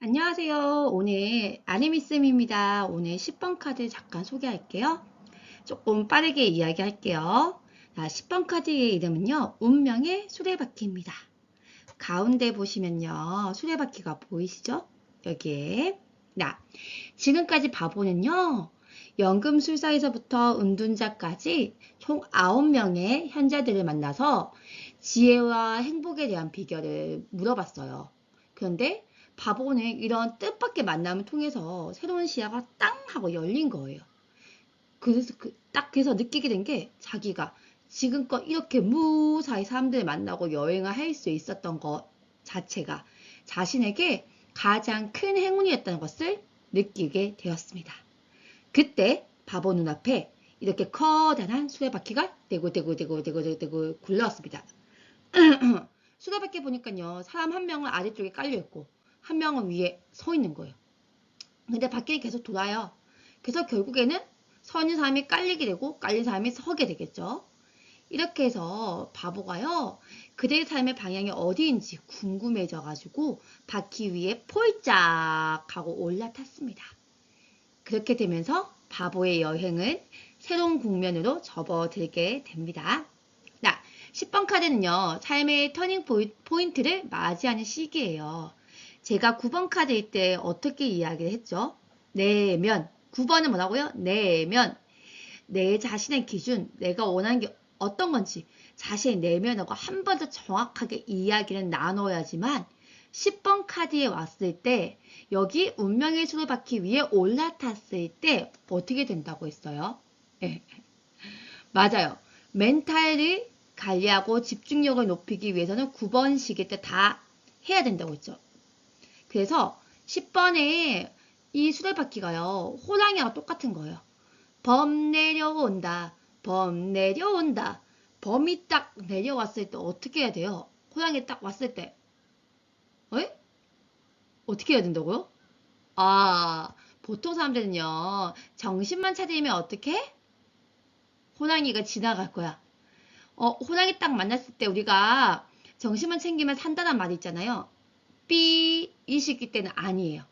안녕하세요. 오늘 아니미쌤입니다. 오늘 10번 카드 잠깐 소개할게요. 조금 빠르게 이야기할게요. 10번 카드의 이름은요. 운명의 수레바퀴입니다. 가운데 보시면요. 수레바퀴가 보이시죠? 여기에. 지금까지 바보는요. 연금술사에서부터 은둔자까지 총 9명의 현자들을 만나서 지혜와 행복에 대한 비결을 물어봤어요. 그런데 바보는 이런 뜻밖의 만남을 통해서 새로운 시야가 땅 하고 열린 거예요. 그래서 딱 그래서 느끼게 된 게 자기가 지금껏 이렇게 무사히 사람들을 만나고 여행을 할 수 있었던 것 자체가 자신에게 가장 큰 행운이었다는 것을 느끼게 되었습니다. 그때 바보 눈앞에 이렇게 커다란 수레바퀴가 대고 굴러왔습니다. 수레바퀴 보니까요, 사람 한 명은 아래쪽에 깔려있고 한 명은 위에 서 있는 거예요. 근데 바퀴는 계속 돌아요. 그래서 결국에는 서 있는 사람이 깔리게 되고 깔린 사람이 서게 되겠죠. 이렇게 해서 바보가요, 그대의 삶의 방향이 어디인지 궁금해져가지고 바퀴 위에 폴짝 하고 올라탔습니다. 그렇게 되면서 바보의 여행은 새로운 국면으로 접어들게 됩니다. 10번 카드는요, 삶의 터닝 포인트를 맞이하는 시기예요. 제가 9번 카드일 때 어떻게 이야기를 했죠? 내면. 9번은 뭐라고요? 내면. 내 자신의 기준, 내가 원하는 게 어떤 건지 자신의 내면하고 한 번 더 정확하게 이야기를 나눠야지만 10번 카드에 왔을 때 여기 운명의 수레바퀴 위에 올라탔을 때 어떻게 된다고 했어요? 네. 맞아요. 멘탈을 관리하고 집중력을 높이기 위해서는 9번 시기 때 다 해야 된다고 했죠. 그래서 10번에 이 수레바퀴가요, 호랑이와 똑같은 거예요. 범 내려온다. 범 내려온다. 범이 딱 내려왔을 때 어떻게 해야 돼요? 호랑이 딱 왔을 때. 에? 어떻게 해야 된다고요? 보통 사람들은요, 정신만 차리면 어떻게? 호랑이가 지나갈 거야. 호랑이 딱 만났을 때 우리가 정신만 챙기면 산다는 말이 있잖아요. 이 시기 때는 아니에요.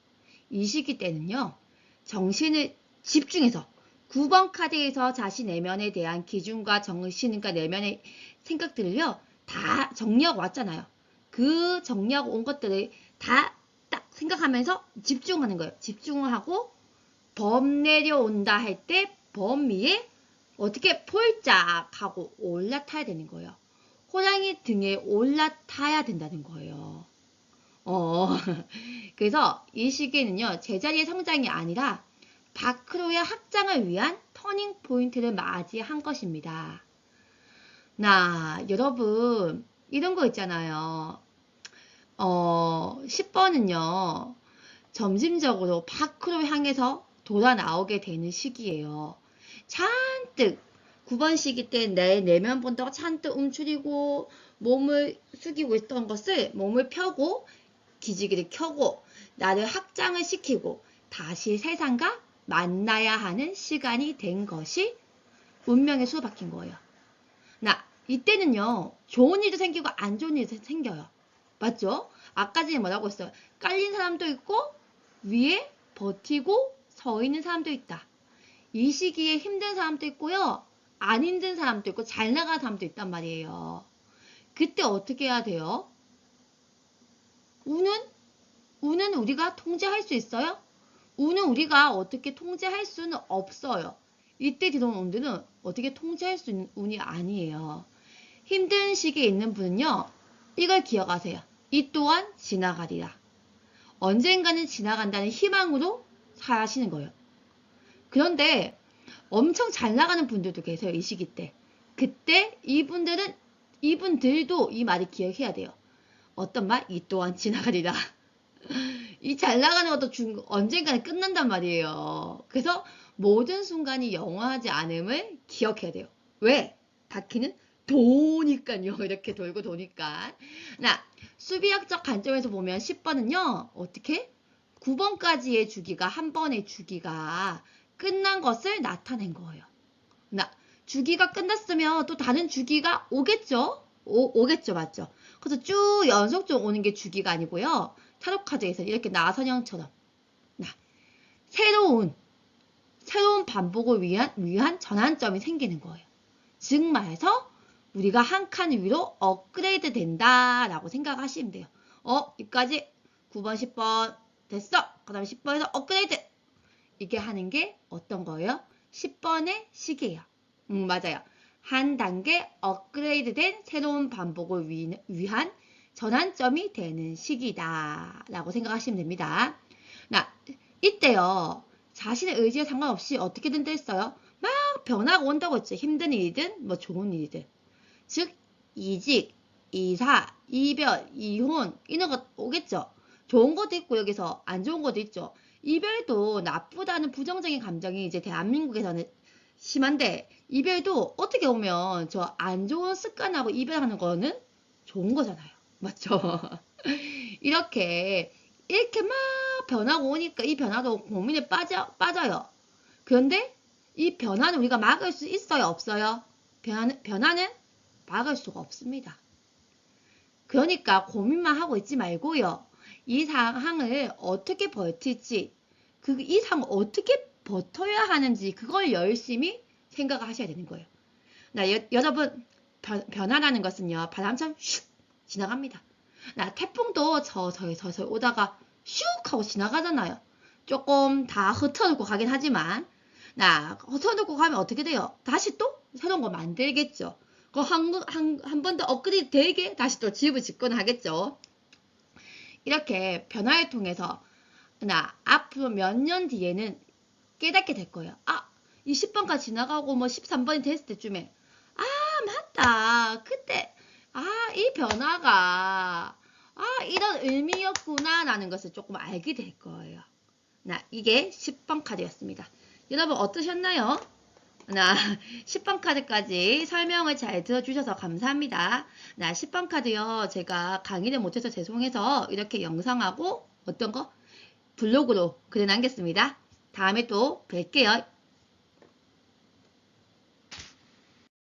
이 시기 때는요, 정신을 집중해서 9번 카드에서 자신 내면에 대한 기준과 정신과 내면의 생각들을요, 다 정리하고 왔잖아요. 그 정리하고 온 것들을 다 딱 생각하면서 집중하는 거예요. 집중을 하고 범 내려온다 할 때 범 위에 어떻게 폴짝 하고 올라타야 되는 거예요. 호랑이 등에 올라타야 된다는 거예요. 그래서 이 시기에는요, 제자리의 성장이 아니라 밖으로의 확장을 위한 터닝 포인트를 맞이한 것입니다. 여러분, 이런 거 있잖아요. 10번은요, 점진적으로 밖으로 향해서 돌아 나오게 되는 시기예요. 잔뜩 9번 시기 때 내 내면 본다고 잔뜩 움츠리고 몸을 숙이고 있던 것을 몸을 펴고 기지개를 켜고 나를 확장을 시키고 다시 세상과 만나야 하는 시간이 된 것이 운명의 수박인 거예요. 이때는요, 좋은 일도 생기고 안 좋은 일도 생겨요. 맞죠? 아까 전에 뭐라고 했어요? 깔린 사람도 있고 위에 버티고 서 있는 사람도 있다. 이 시기에 힘든 사람도 있고요. 안 힘든 사람도 있고 잘 나가는 사람도 있단 말이에요. 그때 어떻게 해야 돼요? 운은 우리가 통제할 수 있어요? 운은 우리가 어떻게 통제할 수는 없어요. 이때 들어온 운들은 어떻게 통제할 수 있는 운이 아니에요. 힘든 시기에 있는 분은요, 이걸 기억하세요. 이 또한 지나가리라. 언젠가는 지나간다는 희망으로 사시는 거예요. 그런데 엄청 잘 나가는 분들도 계세요. 이 시기 때. 그때 이분들도 이 말을 기억해야 돼요. 어떤 말? 이 또한 지나가리라. 이 잘 나가는 것도 언젠가는 끝난단 말이에요. 그래서 모든 순간이 영원하지 않음을 기억해야 돼요. 왜? 바퀴는 도니까요. 이렇게 돌고 도니까. 수비학적 관점에서 보면 10번은요. 어떻게? 9번까지의 주기가 한 번의 주기가 끝난 것을 나타낸 거예요. 주기가 끝났으면 또 다른 주기가 오겠죠? 오겠죠, 맞죠? 그래서 쭉 연속적으로 오는 게 주기가 아니고요. 타로 카드에서 이렇게 나선형처럼 새로운 반복을 위한 전환점이 생기는 거예요. 즉 말해서 우리가 한 칸 위로 업그레이드 된다라고 생각하시면 돼요. 여기까지 9번, 10번 됐어. 그 다음에 10번에서 업그레이드. 이게 하는 게 어떤 거예요? 10번의 시기예요. 맞아요. 한 단계 업그레이드된 새로운 반복을 위한 전환점이 되는 시기다 라고 생각하시면 됩니다. 이때요. 자신의 의지에 상관없이 어떻게든 됐어요. 막 변화가 온다고 했죠. 힘든 일이든 뭐 좋은 일이든. 즉 이직, 이사, 이별, 이혼 이런 거 오겠죠. 좋은 것도 있고 여기서 안 좋은 것도 있죠. 이별도 나쁘다는 부정적인 감정이 이제 대한민국에서는 심한데 이별도 어떻게 보면 저 안 좋은 습관하고 이별하는 거는 좋은 거잖아요. 맞죠? 이렇게 막 변화가 오니까 이 변화도 고민에 빠져요. 그런데 이 변화는 우리가 막을 수 있어요? 없어요? 변화는 막을 수가 없습니다. 그러니까 고민만 하고 있지 말고요. 이 상황을 어떻게 버틸지, 이 상황을 어떻게 버텨야 하는지 그걸 열심히 생각을 하셔야 되는 거예요. 여러분 변화라는 것은요. 바람처럼 슉 지나갑니다. 태풍도 서서히 오다가 슉 하고 지나가잖아요. 조금 다 흩어놓고 가긴 하지만 흩어놓고 가면 어떻게 돼요? 다시 또 새로운 거 만들겠죠. 한 번 더 업그레이드 되게 다시 또 집을 짓거나 하겠죠. 이렇게 변화를 통해서 앞으로 몇 년 뒤에는 깨닫게 될 거예요. 이 10번까지 지나가고 뭐 13번이 됐을 때쯤에 맞다. 그때 이 변화가 이런 의미였구나 라는 것을 조금 알게 될 거예요. 이게 10번 카드였습니다. 여러분 어떠셨나요? 10번 카드까지 설명을 잘 들어주셔서 감사합니다. 10번 카드요. 제가 강의를 못해서 죄송해서 이렇게 영상하고 어떤 거? 블로그로 글을 남겼습니다. 다음에 또 뵐게요.